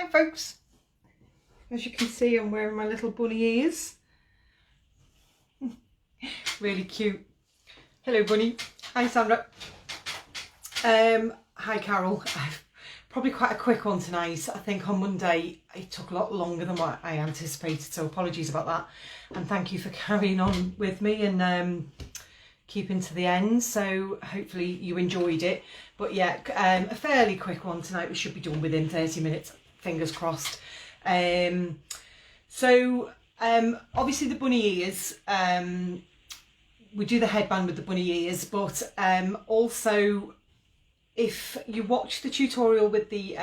Hi folks, as you can see I'm wearing my little bunny ears. Really cute. Hello bunny. Hi Sandra. Hi Carol. Probably quite a quick one tonight. I think on Monday it took a lot longer than what I anticipated, so apologies about that, and thank you for carrying on with me and keeping to the end. So hopefully you enjoyed it, but yeah, a fairly quick one tonight. We should be done within 30 minutes, fingers crossed. Obviously the bunny ears, we do the headband with the bunny ears, but also if you watch the tutorial with the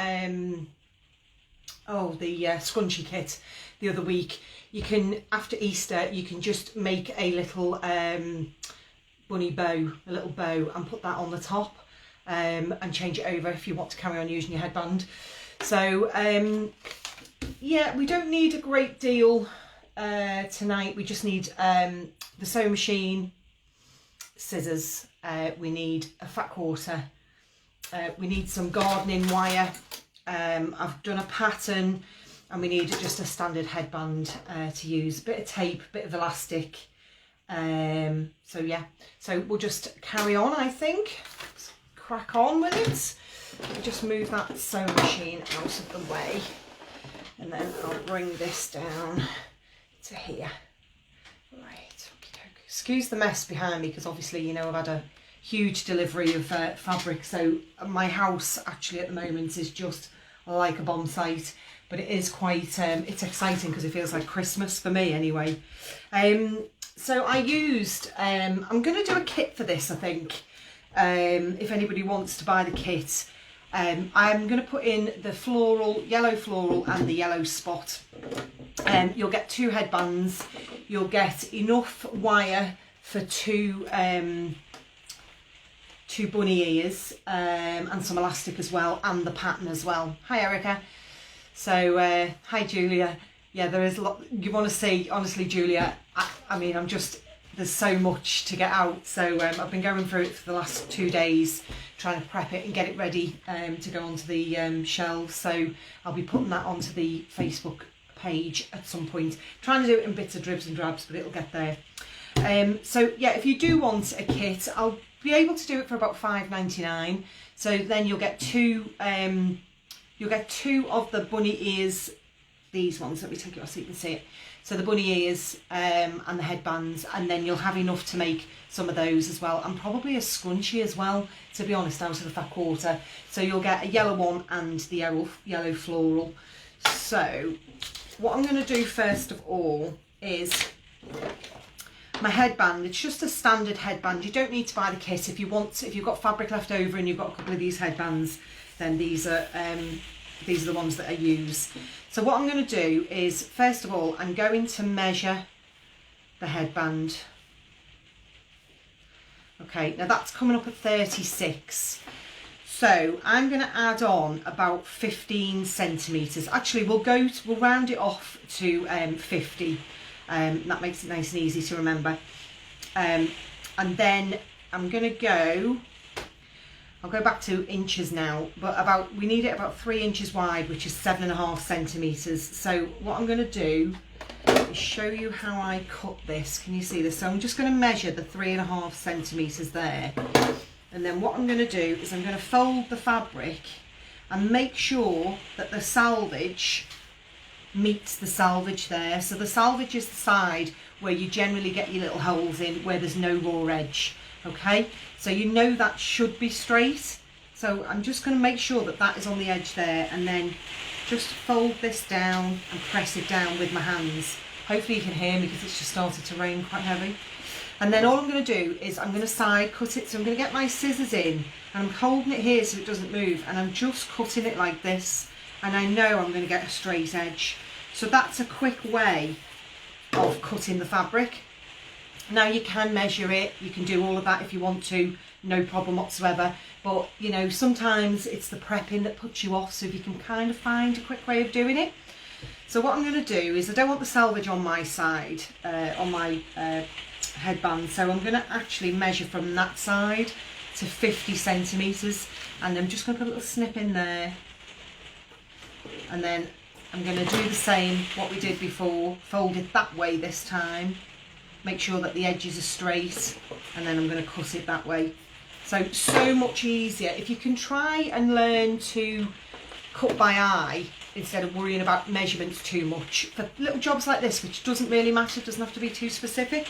scrunchie kit the other week, you can, after Easter, you can just make a little bunny bow, a little bow, and put that on the top and change it over if you want to carry on using your headband. So yeah, we don't need a great deal tonight. We just need the sewing machine, scissors, we need a fat quarter, we need some gardening wire, I've done a pattern, and we need just a standard headband to use, a bit of tape, a bit of elastic. So yeah, so we'll just carry on, I think. Let's crack on with it. Let me just move that sewing machine out of the way, and then I'll bring this down to here. Right, excuse the mess behind me, because obviously, you know, I've had a huge delivery of fabric, so my house actually at the moment is just like a bomb site, but it is quite it's exciting because it feels like Christmas for me anyway. So I used I'm going to do a kit for this, I think, if anybody wants to buy the kit. I'm going to put in the floral, yellow floral, and the yellow spot. You'll get 2 headbands, you'll get enough wire for two bunny ears, and some elastic as well, and the pattern as well. Hi Erica. So hi Julia. Yeah, there is a lot you want to see, honestly Julia. I mean, there's so much to get out, so I've been going through it for the last 2 days, trying to prep it and get it ready to go onto the shelves. So I'll be putting that onto the Facebook page at some point, trying to do it in bits of dribs and drabs, but it'll get there. So yeah, if you do want a kit, I'll be able to do it for about £5.99. So then you'll get two of the bunny ears, these ones. Let me take it off so you can see it. So the bunny ears and the headbands, and then you'll have enough to make some of those as well, and probably a scrunchie as well, to be honest, out of the fat quarter. So you'll get a yellow one and the yellow floral. So what I'm going to do first of all is my headband. It's just a standard headband. You don't need to buy the kit. If you've got fabric left over and you've got a couple of these headbands, then these are the ones that I use. So what I'm going to do is, first of all, I'm going to measure the headband. Okay, now that's coming up at 36. So I'm going to add on about 15 centimetres. Actually, we'll round it off to 50. That makes it nice and easy to remember. And then I'm going to I'll go back to inches now, but we need it about 3 inches wide, which is 7.5 centimetres. So what I'm going to do is show you how I cut this. Can you see this? So I'm just going to measure the 3.5 centimetres there. And then what I'm going to do is I'm going to fold the fabric and make sure that the selvage meets the selvage there. So the selvage is the side where you generally get your little holes in, where there's no raw edge. Okay, so you know that should be straight. So I'm just going to make sure that that is on the edge there, and then just fold this down and press it down with my hands. Hopefully you can hear me because it's just started to rain quite heavy. And then all I'm going to do is I'm going to side cut it. So I'm going to get my scissors in, and I'm holding it here so it doesn't move, and I'm just cutting it like this, and I know I'm going to get a straight edge. So that's a quick way of cutting the fabric. Now you can measure it, you can do all of that if you want to, no problem whatsoever, but you know, sometimes it's the prepping that puts you off, so if you can kind of find a quick way of doing it. So what I'm going to do is, I don't want the selvage on my side, on my headband, so I'm going to actually measure from that side to 50 centimetres, and I'm just going to put a little snip in there, And then I'm going to do the same what we did before, fold it that way this time, make sure that the edges are straight, and then I'm going to cut it that way. So much easier. If you can try and learn to cut by eye instead of worrying about measurements too much for little jobs like this, which doesn't really matter, doesn't have to be too specific,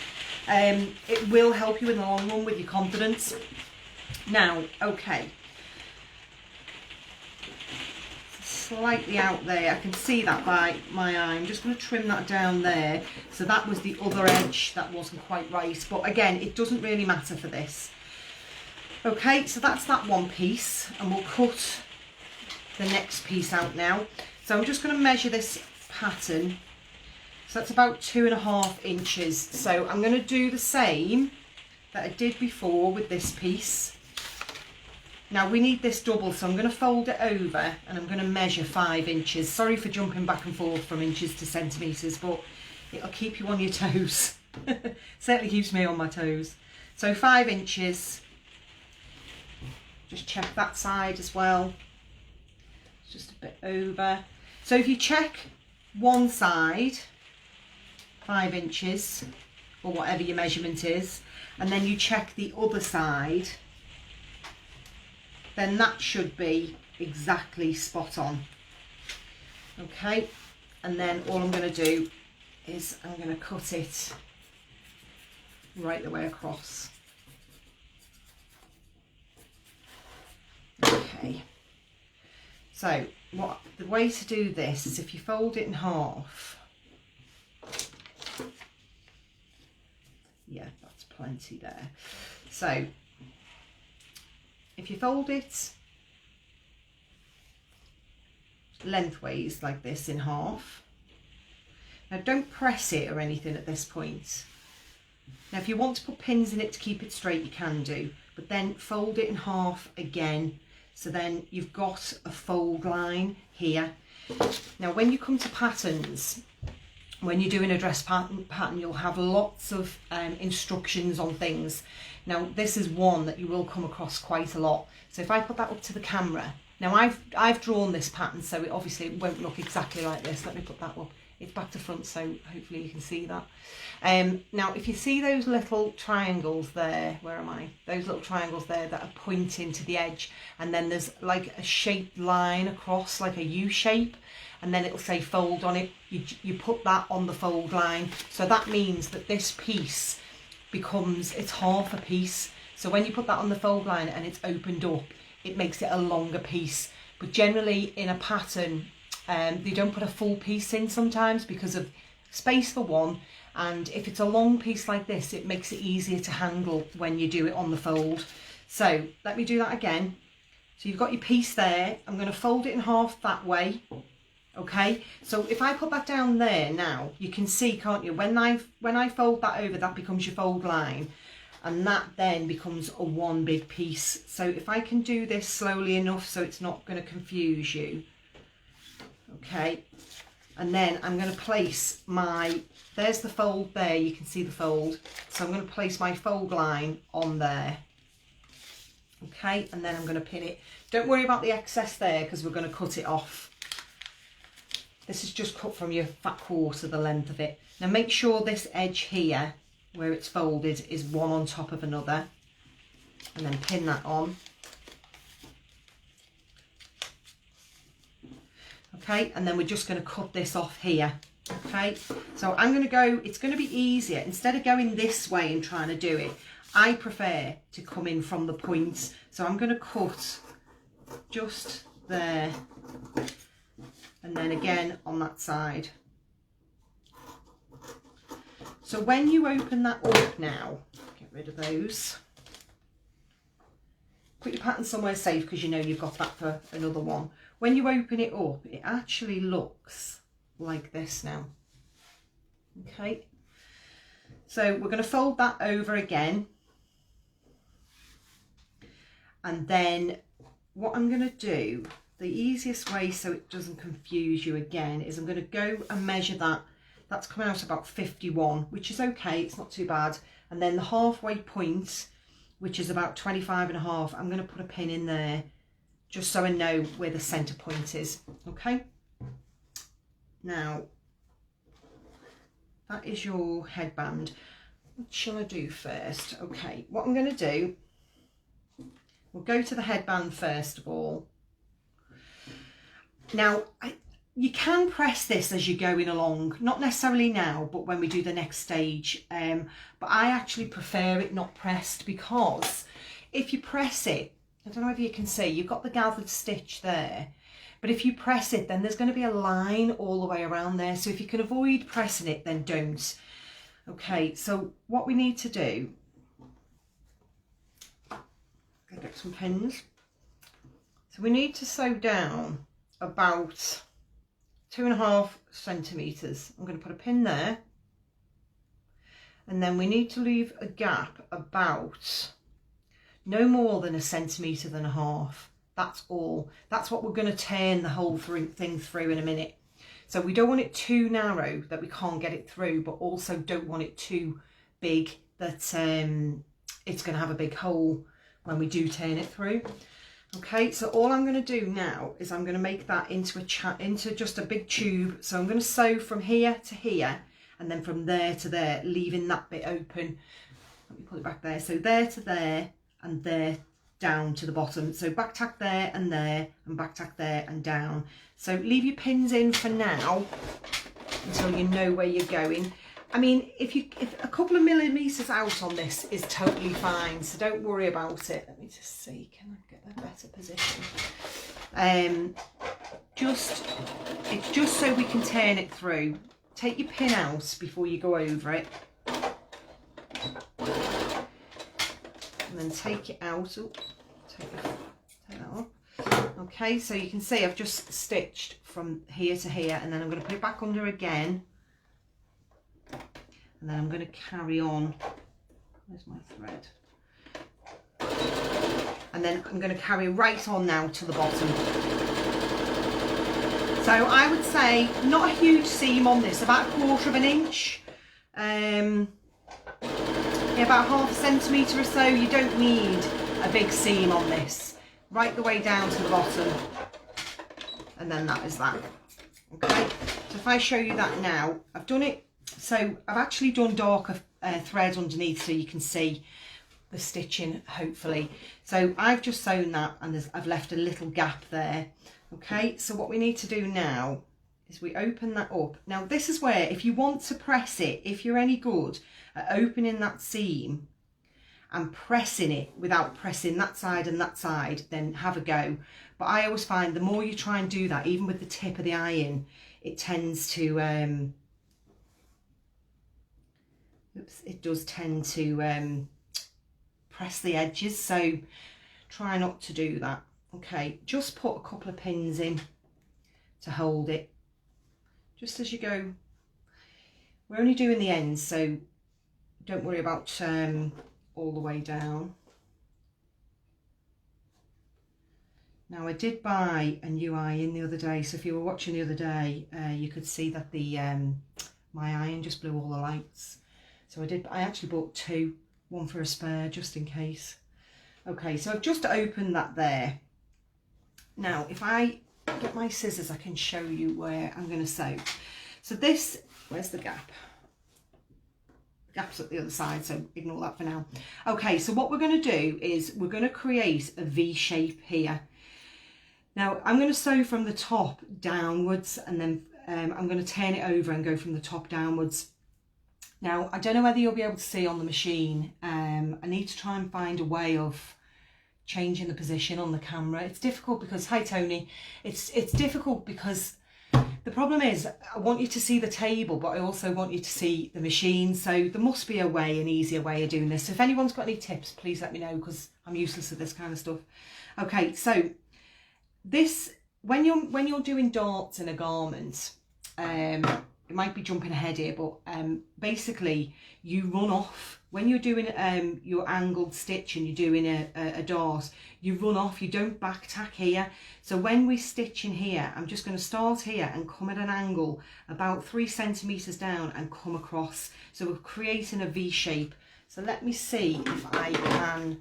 it will help you in the long run with your confidence. Now, okay, slightly out there, I can see that by my eye. I'm just going to trim that down there. So that was the other edge that wasn't quite right, but again, it doesn't really matter for this. Okay, so that's that one piece, and we'll cut the next piece out now. So I'm just going to measure this pattern. So that's about 2.5 inches. So I'm going to do the same that I did before with this piece. Now we need this double, so I'm going to fold it over and I'm going to measure 5 inches. Sorry for jumping back and forth from inches to centimetres, but it'll keep you on your toes. Certainly keeps me on my toes. So 5 inches. Just check that side as well. It's just a bit over. So if you check one side, 5 inches, or whatever your measurement is, and then you check the other side, then that should be exactly spot on. Okay, and then all I'm going to do is I'm going to cut it right the way across. Okay, so the way to do this is if you fold it in half. Yeah, that's plenty there. So if you fold it lengthways like this in half, now don't press it or anything at this point. Now if you want to put pins in it to keep it straight, you can do, but then fold it in half again. So then you've got a fold line here. Now when you come to patterns, when you're doing a dress pattern, you'll have lots of instructions on things. Now this is one that you will come across quite a lot. So if I put that up to the camera, now I've drawn this pattern, so it obviously won't look exactly like this. Let me put that up. It's back to front, so hopefully you can see that. Now if you see those little triangles there, where am I? Those little triangles there that are pointing to the edge, and then there's like a shaped line across, like a U shape, and then it'll say fold on it. You put that on the fold line. So that means that this piece it's half a piece. So when you put that on the fold line and it's opened up, it makes it a longer piece. But generally in a pattern, they don't put a full piece in sometimes because of space for one, and if it's a long piece like this, it makes it easier to handle when you do it on the fold. So let me do that again. So you've got your piece there. I'm going to fold it in half that way. Okay, so if I put that down there now, you can see, can't you, when I fold that over, that becomes your fold line, and that then becomes a one big piece. So if I can do this slowly enough so it's not going to confuse you. Okay, and then I'm going to place there's the fold there, you can see the fold, so I'm going to place my fold line on there. Okay, and then I'm going to pin it. Don't worry about the excess there because we're going to cut it off. This is just cut from your fat quarter, the length of it. Now make sure this edge here, where it's folded, is one on top of another, and then pin that on. Okay, and then we're just going to cut this off here. Okay, so I'm going to go, it's going to be easier, instead of going this way and trying to do it, I prefer to come in from the points. So I'm going to cut just there, and then again on that side. So when you open that up now, get rid of those. Put your pattern somewhere safe because you know you've got that for another one. When you open it up, it actually looks like this now. Okay, so we're going to fold that over again. And then what I'm going to do, the easiest way so it doesn't confuse you again, is I'm going to go and measure that. That's coming out about 51, which is okay, it's not too bad. And then the halfway point, which is about 25.5, I'm going to put a pin in there just so I know where the center point is. Okay, Now, that is your headband. What shall I do first? Okay, what I'm going to do, we'll go to the headband first of all. Now, you can press this as you're going along, not necessarily now, but when we do the next stage. But I actually prefer it not pressed, because if you press it, I don't know if you can see, you've got the gathered stitch there, but if you press it, then there's going to be a line all the way around there. So if you can avoid pressing it, then don't. Okay, so what we need to do, I'll get some pins. So we need to sew down about 2.5 centimetres. I'm going to put a pin there, and then we need to leave a gap about no more than 1.5 centimetres. That's all. That's what we're going to turn the whole thing through in a minute. So we don't want it too narrow that we can't get it through, but also don't want it too big that it's going to have a big hole when we do turn it through. Okay, so all I'm going to do now is I'm going to make that into just a big tube. So I'm going to sew from here to here, and then from there to there, leaving that bit open. Let me put it back there. So there to there, and there down to the bottom. So back tack there, and back tack there and down. So leave your pins in for now until you know where you're going. I mean, if a couple of millimetres out on this is totally fine, so don't worry about it. Let me just see, can I get a better position? It's just so we can turn it through. Take your pin out before you go over it. And then take it out. Ooh, take that off. Okay, so you can see I've just stitched from here to here, and then I'm going to put it back under again. And then I'm going to carry on. Where's my thread? And then I'm going to carry right on now to the bottom. So I would say not a huge seam on this, about 1/4 inch. Yeah, about 1/2 centimetre or so. You don't need a big seam on this. Right the way down to the bottom. And then that is that. Okay, so if I show you that now, I've done it. So I've actually done darker thread underneath so you can see the stitching, hopefully. So I've just sewn that, and I've left a little gap there. Okay, so what we need to do now is we open that up. Now this is where, if you want to press it, if you're any good at opening that seam and pressing it without pressing that side and that side, then have a go. But I always find the more you try and do that, even with the tip of the iron, it tends to it does tend to press the edges, so try not to do that. Okay, just put a couple of pins in to hold it, just as you go. We're only doing the ends, so don't worry about all the way down. Now I did buy a new iron the other day, so if you were watching the other day, you could see that the my iron just blew all the lights. So I actually bought 2, one for a spare, just in case. Okay, so I've just opened that there. Now, if I get my scissors, I can show you where I'm going to sew. So this, where's the gap? The gap's at the other side, so ignore that for now. Okay, so what we're going to do is we're going to create a V shape here. Now, I'm going to sew from the top downwards, and then I'm going to turn it over and go from the top downwards. Now, I don't know whether you'll be able to see on the machine. I need to try and find a way of changing the position on the camera. It's difficult because, hi Tony, it's difficult because the problem is I want you to see the table, but I also want you to see the machine. So there must be a way, an easier way of doing this. If anyone's got any tips, please let me know, because I'm useless at this kind of stuff. Okay, so this, when you're doing darts in a garment, it might be jumping ahead here, but basically you run off when you're doing your angled stitch and you're doing a dart. You run off, you don't back tack here. So when we stitch in here, I'm just going to start here and come at an angle about 3 centimeters down and come across. So we're creating a V shape. So let me see if I can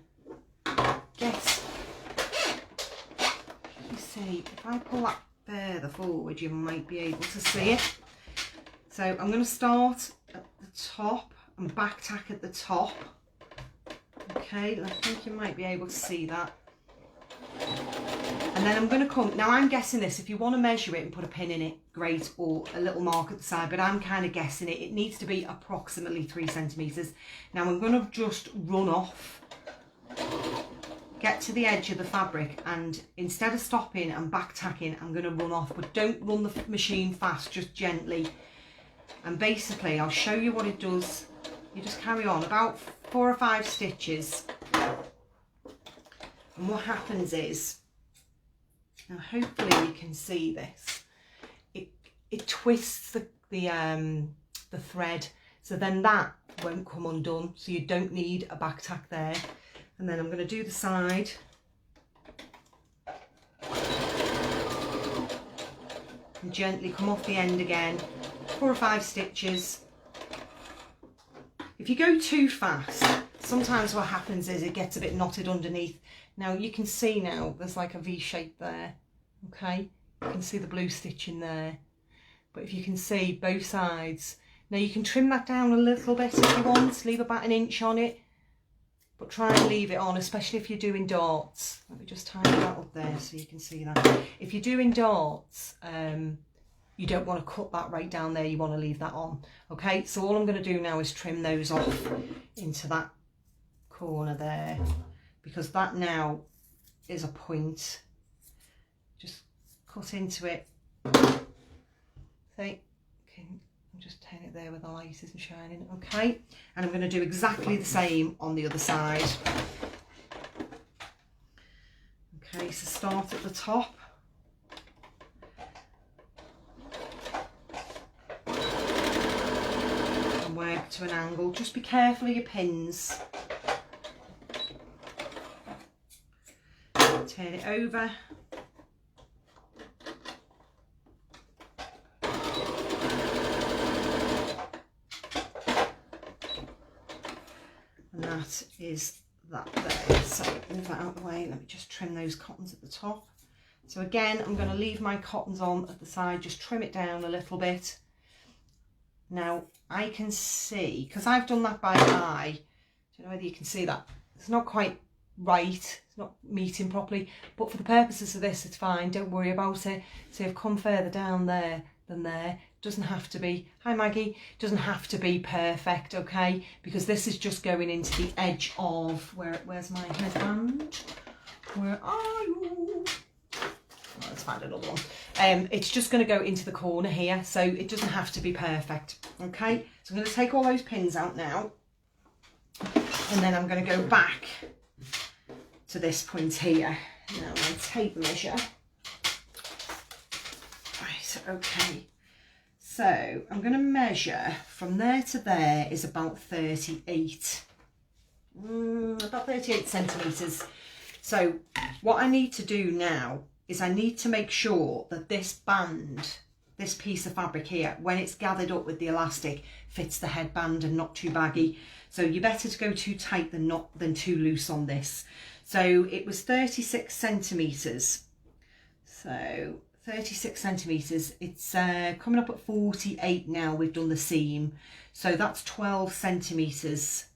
get, let me see if I pull that further forward, you might be able to see it. So I'm going to start at the top and back tack at the top. Okay, I think you might be able to see that. And then I'm going to come, now I'm guessing this, if you want to measure it and put a pin in it, great, or a little mark at the side, but I'm kind of guessing it. It needs to be approximately 3 centimetres. Now I'm going to just run off, get to the edge of the fabric, and instead of stopping and back tacking, I'm going to run off, but don't run the machine fast, just gently. And basically I'll show you what it does. You just carry on about 4 or 5 stitches, and what happens is, now hopefully you can see this, it twists the thread, so then that won't come undone, so you don't need a back tack there. And then I'm going to do the side. And gently come off the end again, 4 or 5 stitches. If you go too fast, sometimes what happens is it gets a bit knotted underneath. Now you can see now there's like a V shape there, okay? You can see the blue stitch in there. But if you can see both sides, now you can trim that down a little bit if you want, leave about 1 inch on it, but try and leave it on, especially if you're doing darts. Let me just tidy that up there so you can see that. If you're doing darts, you don't want to cut that right down there, you want to leave that on. Okay, so all I'm going to do now is trim those off into that corner there, because that now is a point. Just cut into it. See, I'll just turn it there where the light isn't shining. Okay, and I'm going to do exactly the same on the other side. Okay, so start at the top. And work to an angle. Just be careful of your pins. Turn it over. And that is that there. So move that out of the way. Let me just trim those cottons at the top. So again, I'm going to leave my cottons on at the side, just trim it down a little bit. Now I can see, because I've done that by eye, I don't know whether you can see that. It's not quite right, it's not meeting properly, but for the purposes of this it's fine, don't worry about it. So I've come further down there than there. Doesn't have to be, hi Maggie, doesn't have to be perfect, okay, because this is just going into the edge of, where's my headband, where are you? Oh, let's find another one. It's just going to go into the corner here, so it doesn't have to be perfect. Okay, so I'm going to take all those pins out now, and then I'm going to go back to this point here. Now my tape measure. Right, okay. So I'm going to measure from there to there is about 38. About 38 centimetres. So what I need to do now is I need to make sure that this band, this piece of fabric here, when it's gathered up with the elastic, fits the headband and not too baggy. So you're better to go too tight than too loose on this. So it was 36 centimetres. So 36 centimetres, it's coming up at 48 now. We've done the seam, so that's 12 centimetres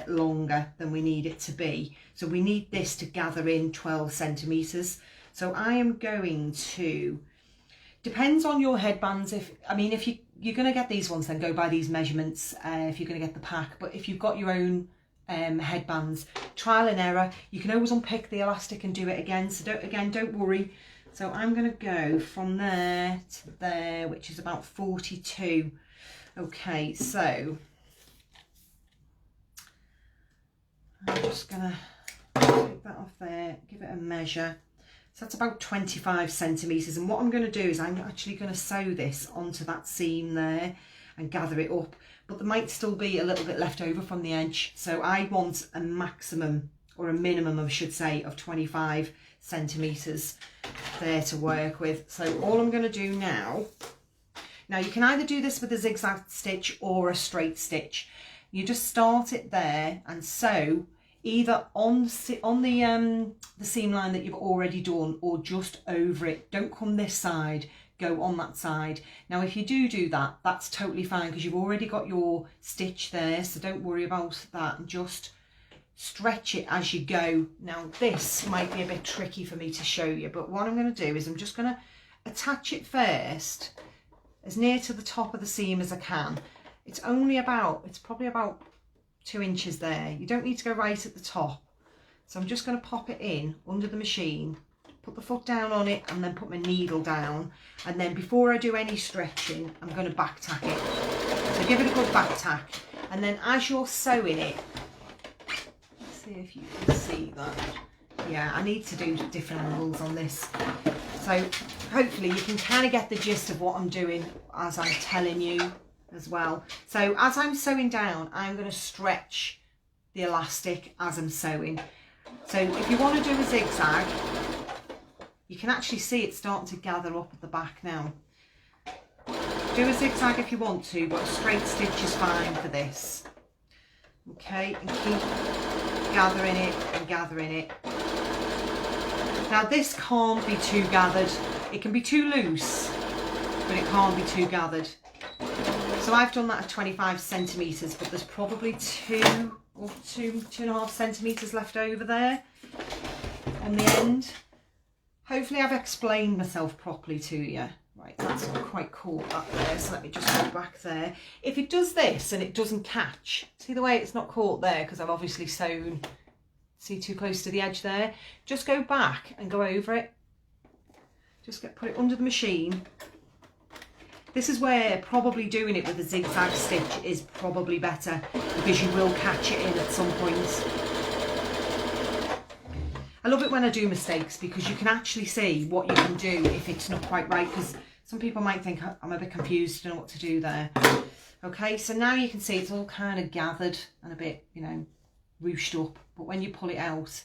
longer than we need it to be. So we need this to gather in 12 centimetres. So I am going to, depends on your headbands. If you're going to get these ones, then go by these measurements if you're going to get the pack. But if you've got your own headbands, trial and error, you can always unpick the elastic and do it again. So don't worry. So I'm going to go from there to there, which is about 42. Okay, so I'm just going to take that off there, give it a measure. So that's about 25 centimetres. And what I'm going to do is I'm actually going to sew this onto that seam there and gather it up. But there might still be a little bit left over from the edge. So I want a maximum, or a minimum, I should say, of 25 centimetres there to work with. So all I'm going to do now you can either do this with a zigzag stitch or a straight stitch. You just start it there and sew either on the seam line that you've already done or just over it. Don't come this side, go on that side. Now if you do that, that's totally fine because you've already got your stitch there, so don't worry about that, and just stretch it as you go. Now this might be a bit tricky for me to show you, but what I'm going to do is I'm just going to attach it first as near to the top of the seam as I can. It's probably about 2 inches there. You don't need to go right at the top. So I'm just going to pop it in under the machine, put the foot down on it, and then put my needle down. And then before I do any stretching, I'm going to back tack it. So give it a good back tack. And then as you're sewing it, let's see if you can see that. Yeah, I need to do different angles on this. So hopefully you can kind of get the gist of what I'm doing as I'm telling you as well. So as I'm sewing down, I'm going to stretch the elastic as I'm sewing. So if you want to do a zigzag, you can actually see it starting to gather up at the back now. Do a zigzag if you want to, but a straight stitch is fine for this. Okay, and keep gathering it and gathering it. Now this can't be too gathered. It can be too loose, but it can't be too gathered. So I've done that at 25 centimetres, but there's probably 2.5 centimetres left over there on the end. Hopefully I've explained myself properly to you. Right, that's quite caught up there, so let me just go back there. If it does this and it doesn't catch, see the way it's not caught there because I've obviously sewn, see, too close to the edge there, just go back and go over it. Just put it under the machine. This is where probably doing it with a zigzag stitch is probably better because you will catch it in at some point. I love it when I do mistakes because you can actually see what you can do if it's not quite right, because some people might think I'm a bit confused, don't know what to do there. Okay, so now you can see it's all kind of gathered and a bit, you know, ruched up, but when you pull it out,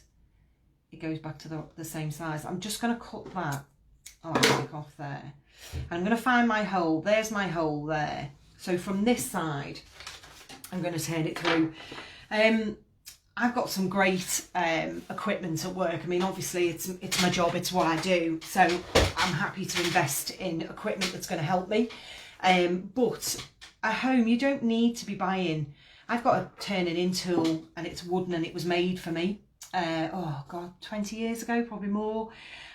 it goes back to the same size. I'm just going to cut that elastic off there. I'm going to find my hole. There's my hole there. So from this side, I'm going to turn it through. I've got some great equipment at work. I mean, obviously it's my job, it's what I do. So I'm happy to invest in equipment that's going to help me. But at home, you don't need to be buying. I've got a turning-in tool and it's wooden and it was made for me. Oh God, 20 years ago, probably more.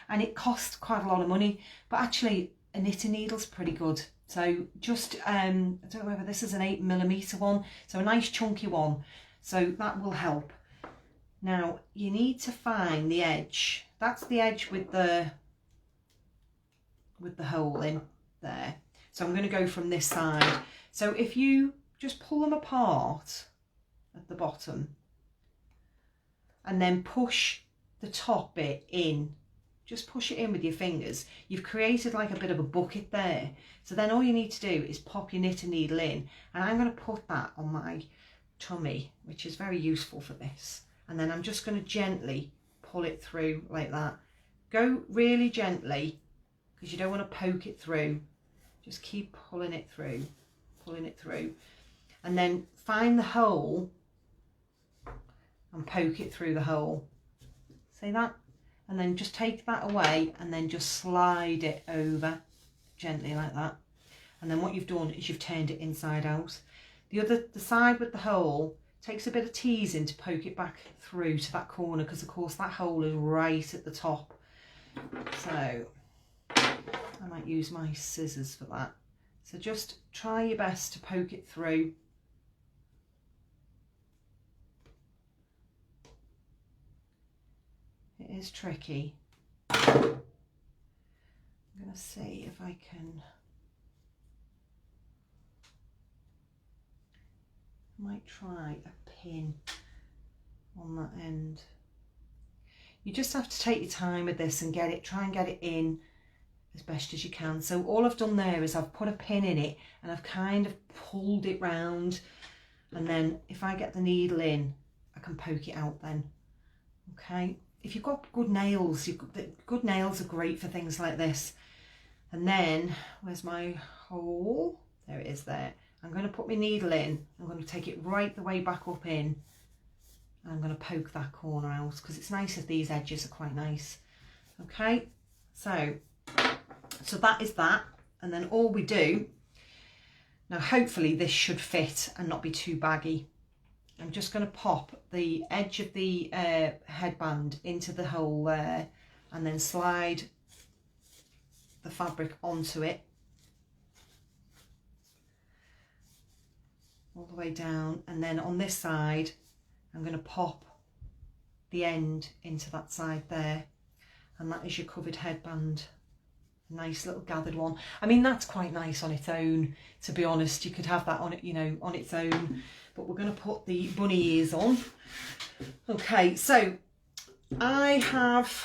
And it cost quite a lot of money. But actually, a knitting needle's pretty good. So just, I don't know whether this is an 8mm one. So a nice chunky one. So that will help. Now you need to find the edge. That's the edge with the hole in there. So I'm going to go from this side. So if you just pull them apart at the bottom and then push the top bit in, just push it in with your fingers, you've created like a bit of a bucket there. So then all you need to do is pop your knitting needle in, and I'm going to put that on my tummy, which is very useful for this. And then I'm just going to gently pull it through like that. Go really gently because you don't want to poke it through. Just keep pulling it through, and then find the hole and poke it through the hole. See that? And then just take that away and then just slide it over gently like that. And then what you've done is you've turned it inside out. The side with the hole takes a bit of teasing to poke it back through to that corner, because of course that hole is right at the top. So I might use my scissors for that. So just try your best to poke it through. It is tricky. I'm going to see if I can. I might try a pin on that end. You just have to take your time with this and try and get it in as best as you can. So all I've done there is I've put a pin in it and I've kind of pulled it round, and then if I get the needle in, I can poke it out then. Okay, if you've got good nails, good nails are great for things like this. And then where's my hole? There it is there. I'm going to put my needle in. I'm going to take it right the way back up in, And I'm going to poke that corner out because it's nice if these edges are quite nice. Okay, so that is that. And then all we do, now hopefully this should fit and not be too baggy. I'm just going to pop the edge of the headband into the hole there and then slide the fabric onto it all the way down, and then on this side I'm going to pop the end into that side there, and that is your covered headband. Nice little gathered one. I mean, that's quite nice on its own, to be honest. You could have that on it, you know, on its own, but we're going to put the bunny ears on. Okay, so I have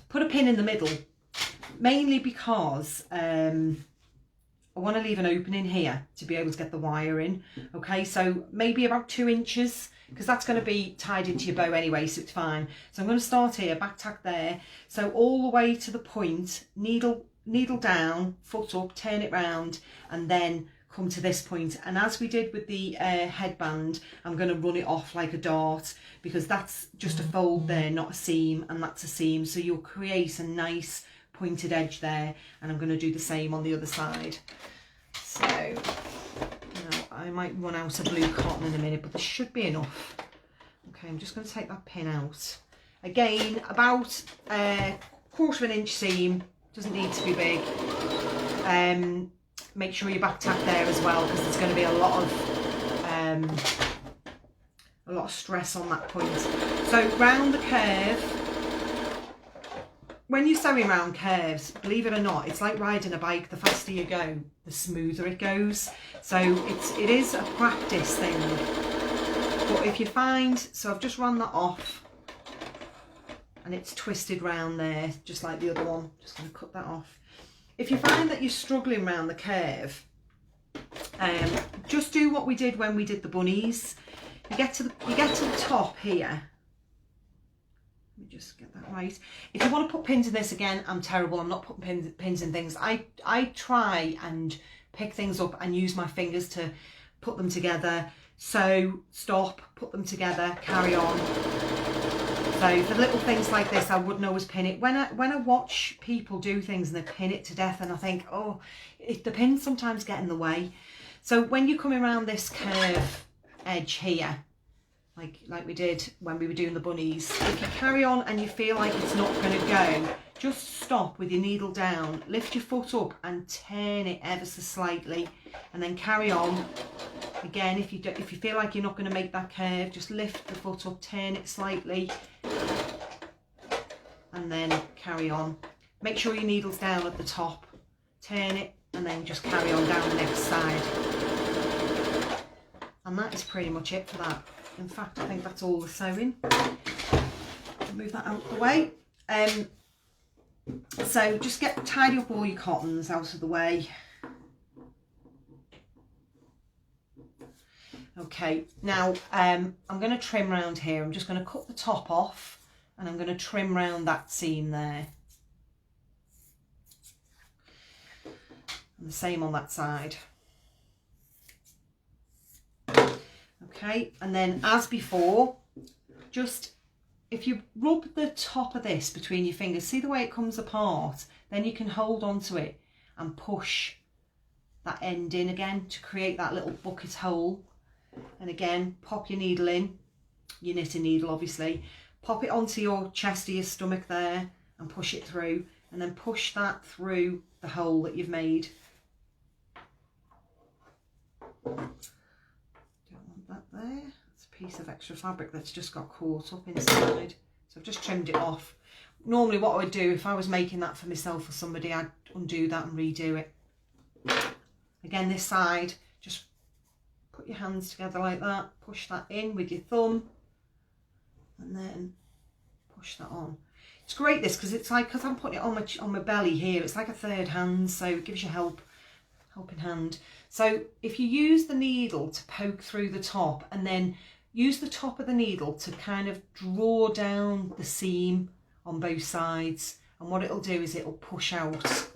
put a pin in the middle, mainly because I want to leave an opening here to be able to get the wire in. Okay, so maybe about 2 inches, because that's going to be tied into your bow anyway, so it's fine. So I'm going to start here, back tack there, so all the way to the point, needle down, foot up, turn it round, and then come to this point. And as we did with the headband, I'm going to run it off like a dart, because that's just a fold there, not a seam, and that's a seam, so you'll create a nice pointed edge there. And I'm going to do the same on the other side. So I might run out of blue cotton in a minute, but there should be enough. Okay, I'm just going to take that pin out. Again, about a 1/4 inch seam, doesn't need to be big. Make sure you back tack there as well, because there's going to be a lot of stress on that point. So round the curve. When you're sewing round curves, believe it or not, it's like riding a bike. The faster you go, the smoother it goes. So it is a practice thing. But if you find, so I've just run that off and it's twisted round there, just like the other one. Just going to cut that off. If you find that you're struggling round the curve, just do what we did when we did the bunnies. You get to the top here. Let me just get that right. If you want to put pins in this, again, I'm terrible. I'm not putting pins in things. I try and pick things up and use my fingers to put them together. So stop, put them together, carry on. So for little things like this, I wouldn't always pin it. When I watch people do things and they pin it to death, and I think, oh, the pins sometimes get in the way. So when you're coming around this curve edge here, like we did when we were doing the bunnies, if you carry on and you feel like it's not going to go, just stop with your needle down, lift your foot up and turn it ever so slightly, and then carry on. Again, if you feel like you're not going to make that curve, just lift the foot up, turn it slightly, and then carry on. Make sure your needle's down at the top, turn it, and then just carry on down the next side. And that is pretty much it for that. In fact, I think that's all the sewing. Move that out of the way. So just tidy up all your cottons out of the way. Okay, now I'm going to trim round here. I'm just going to cut the top off and I'm going to trim round that seam there. And the same on that side. Okay, and then as before, just if you rub the top of this between your fingers, see the way it comes apart, then you can hold onto it and push that end in again to create that little bucket hole. And again, pop your needle in, your knitting needle obviously, pop it onto your chest or your stomach there and push it through, and then push that through the hole that you've made. That there, it's a piece of extra fabric that's just got caught up inside, so I've just trimmed it off. Normally what I would do if I was making that for myself or somebody, I'd undo that and redo it. Again, this side, just put your hands together like that, push that in with your thumb and then push that on. It's great this, because it's like, because I'm putting it on my belly here, it's like a third hand, so it gives you helping hand. So if you use the needle to poke through the top and then use the top of the needle to kind of draw down the seam on both sides, and what it'll do is it'll push out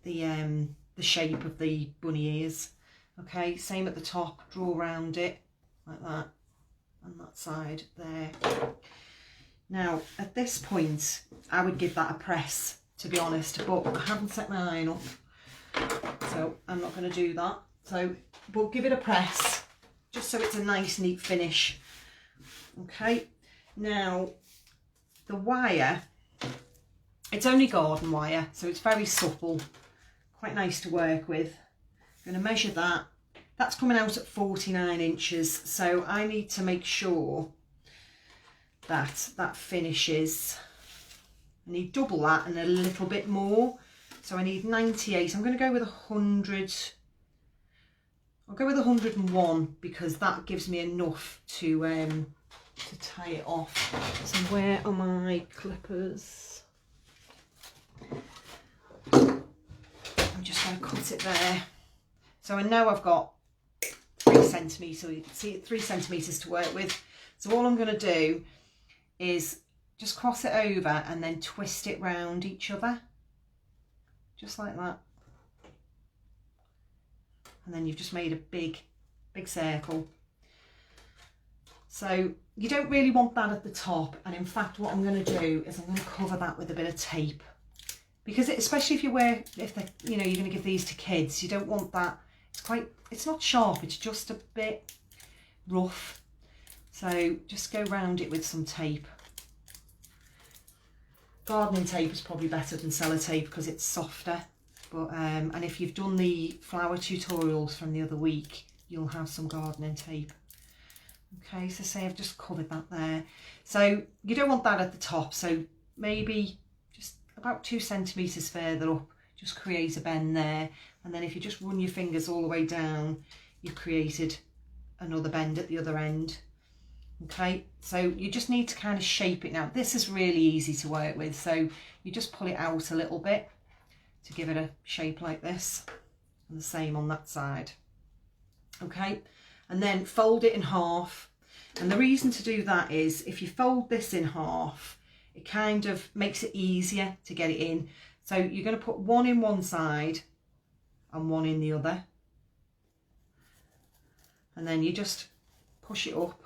the shape of the bunny ears. Okay, same at the top, draw around it like that, on that side there. Now at this point I would give that a press, to be honest, but I haven't set my iron up, so I'm not going to do that. So we'll give it a press just so it's a nice neat finish. Okay, now the wire, it's only garden wire, so it's very supple, quite nice to work with. I'm going to measure that. That's coming out at 49 inches, so I need to make sure that that finishes. I need double that and a little bit more, so I need 98. I'm going to go with 100. I'll go with 101 because that gives me enough to tie it off. So where are my clippers? I'm just going to cut it there. So I know I've got 3 centimetres, you can see 3 centimetres to work with. So all I'm going to do is just cross it over and then twist it round each other, just like that. And then you've just made a big circle. So you don't really want that at the top, and in fact what I'm going to do is I'm going to cover that with a bit of tape, because especially if you're going to give these to kids, you don't want that. It's not sharp, it's just a bit rough. So just go round it with some tape. Gardening tape is probably better than sellotape because it's softer. But and if you've done the flower tutorials from the other week, you'll have some gardening tape. Okay, so say I've just covered that there. So you don't want that at the top, so maybe just about 2 centimetres further up, just create a bend there. And then if you just run your fingers all the way down, you've created another bend at the other end. Okay, so you just need to kind of shape it. Now this is really easy to work with, so you just pull it out a little bit to give it a shape like this, and the same on that side. Okay, and then fold it in half. And the reason to do that is if you fold this in half, it kind of makes it easier to get it in. So you're going to put one in one side and one in the other, and then you just push it up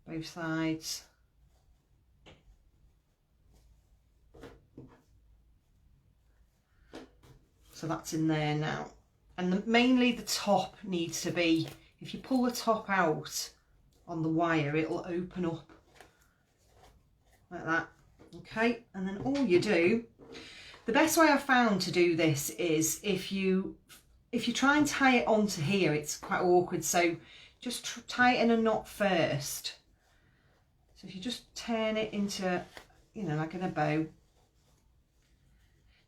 both sides. So that's in there now. And mainly the top needs to be, if you pull the top out on the wire, it'll open up like that. Okay, and then all you do, the best way I've found to do this is if you try and tie it onto here, it's quite awkward, so just tie it in a knot first. So if you just turn it into, like in a bow.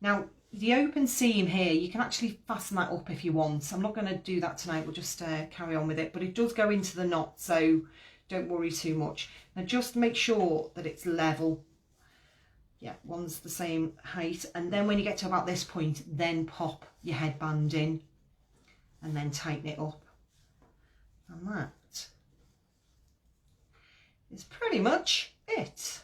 Now the open seam here, you can actually fasten that up if you want. I'm not going to do that tonight, we'll just carry on with it, but it does go into the knot, so don't worry too much. Now just make sure that it's level. Yeah, one's the same height, and then when you get to about this point, then pop your headband in and then tighten it up. And that is pretty much it.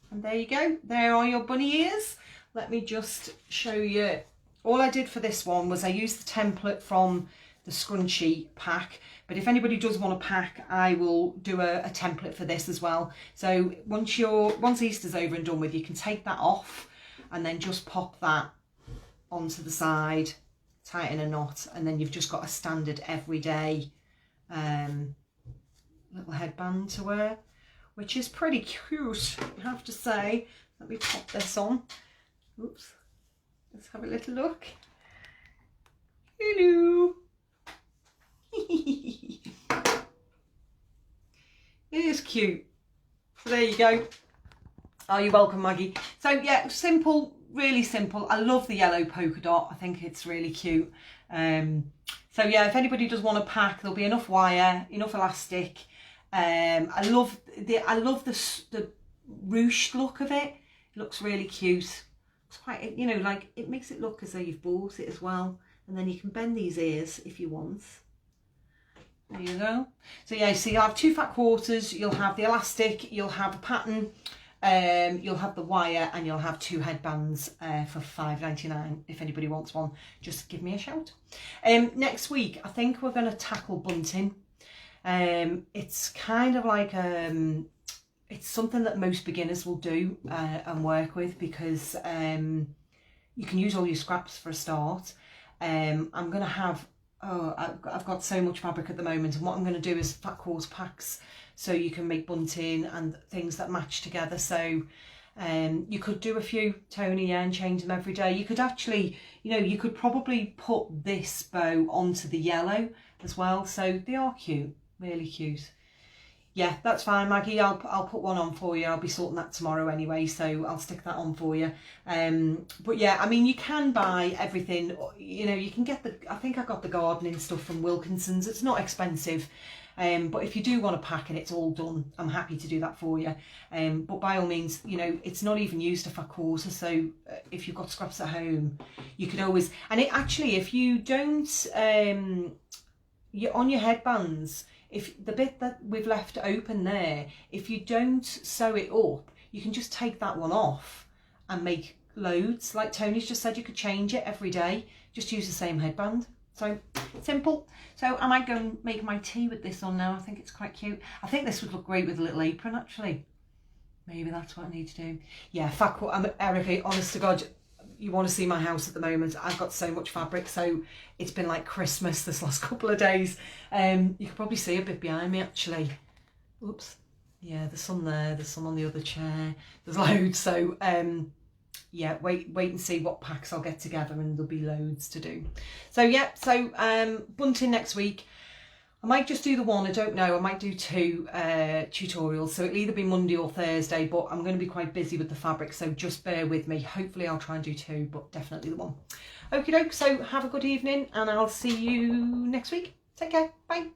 And there you go, there are your bunny ears. Let me just show you. All I did for this one was I used the template from the scrunchie pack, but if anybody does want a pack, I will do a template for this as well. So once Easter's over and done with, you can take that off and then just pop that onto the side, tighten a knot, and then you've just got a standard everyday little headband to wear, which is pretty cute, I have to say. Let me pop this on. Oops, let's have a little look. Hello. It is cute. So there you go. Oh, you're welcome, Maggie. So yeah, simple, really simple. I love the yellow polka dot. I think it's really cute. So yeah, if anybody does want a pack, there'll be enough wire, enough elastic. I love the ruched look of it. It looks really cute. It's quite, like it makes it look as though you've bought it as well. And then you can bend these ears if you want. There you go. So yeah, so you'll have 2 fat quarters, you'll have the elastic, you'll have a pattern, You'll have the wire, and you'll have 2 headbands for £5.99. If anybody wants one, just give me a shout. Next week, I think we're going to tackle bunting. It's kind of like it's something that most beginners will do and work with, because you can use all your scraps for a start. I'm going to have, I've got so much fabric at the moment, and what I'm going to do is fat quarter packs, so you can make bunting and things that match together. So you could do a few, Tony, and change them every day. You could actually, you could probably put this bow onto the yellow as well. So they are cute, really cute. Yeah, that's fine, Maggie. I'll put one on for you. I'll be sorting that tomorrow anyway, so I'll stick that on for you. But yeah, I mean, you can buy everything. You can get I think I got the gardening stuff from Wilkinson's. It's not expensive. But if you do want a pack and it's all done, I'm happy to do that for you. But by all means, it's not even used a fat quarter. So if you've got scraps at home, you could always, and it actually, if you don't, on your headbands, if the bit that we've left open there, if you don't sew it up, you can just take that one off and make loads. Like Tony's just said, you could change it every day, just use the same headband. So simple. So I might go and make my tea with this on now. I think it's quite cute. I think this would look great with a little apron, actually. Maybe that's what I need to do. Yeah, Erica, honest to God, you want to see my house at the moment. I've got so much fabric, so it's been like Christmas this last couple of days. You can probably see a bit behind me, actually. Oops. Yeah, there's some there. There's some on the other chair. There's loads. So yeah, wait and see what packs I'll get together, and there'll be loads to do. So yeah, bunting next week. I might just do the one, I don't know. I might do 2 tutorials, so it'll either be Monday or Thursday, but I'm going to be quite busy with the fabric, so just bear with me. Hopefully I'll try and do 2, but definitely the one. Okie doke, so have a good evening, and I'll see you next week. Take care, bye.